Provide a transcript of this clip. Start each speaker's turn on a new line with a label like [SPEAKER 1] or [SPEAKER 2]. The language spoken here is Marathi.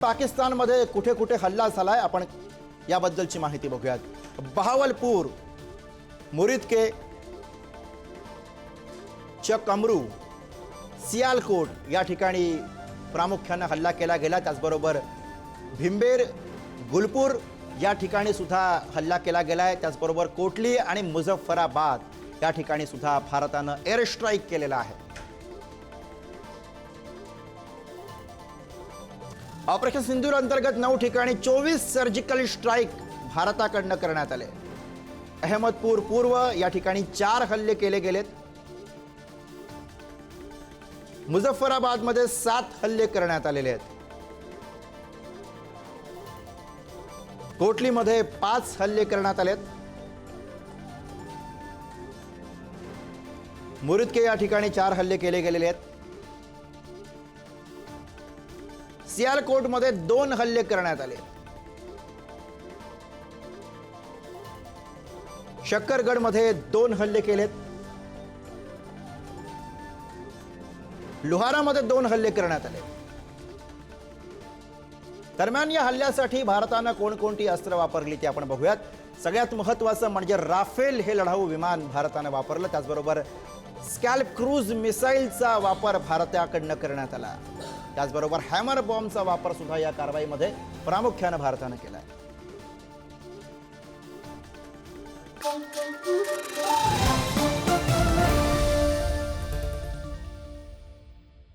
[SPEAKER 1] पाकिस्तानमध्ये कुठे कुठे हल्ला झालाय आपण याबद्दलची माहिती बघूयात। बहावलपूर, मुरीदके, चकअमरू, सियालकोट या ठिकाणी प्रामुख्याने हल्ला केला गेला। त्याचबरोबर भिंबेर, गुलपूर या ठिकाणी सुद्धा हल्ला केला गेलाय। त्याचबरोबर कोटली आणि मुझफ्फराबाद या ठिकाणी सुद्धा भारताने एअर स्ट्राईक केलेला आहे। ऑपरेशन सिंदूर अंतर्गत 9 ठिकाणी 24 सर्जिकल स्ट्राईक भारताकडून करण्यात आले। अहमदपूर पूर्व या ठिकाणी 4 हल्ले केले गेलेत। मुझफ्फराबाद मध्ये 7 हल्ले करण्यात आलेले आहेत। कोटली मध्ये 5 हल्ले करण्यात आलेत। मुरीदके या ठिकाणी 4 हल्ले केले गेलेले आहेत। सियालकोट मध्ये 2 हल्ले करण्यात आले। शक्करगड मध्ये 2 हल्ले केलेत। लोहारा मध्ये 2 हल्ले करण्यात आले। दरम्यान या हल्ल्यासाठी भारताने कोणकोणती अस्त्र वापरली ते आपण बघूयात। सगळ्यात महत्त्वाचं म्हणजे राफेल हे लढाऊ विमान भारताने वापरलं। त्याचबरोबर स्कॅल्प क्रूज मिसाईलचा वापर भारताकडून करण्यात आला। त्याचबरोबर हॅमर बॉम्बचा वापर सुद्धा या कारवाईमध्ये प्रामुख्याने भारताने केलाय।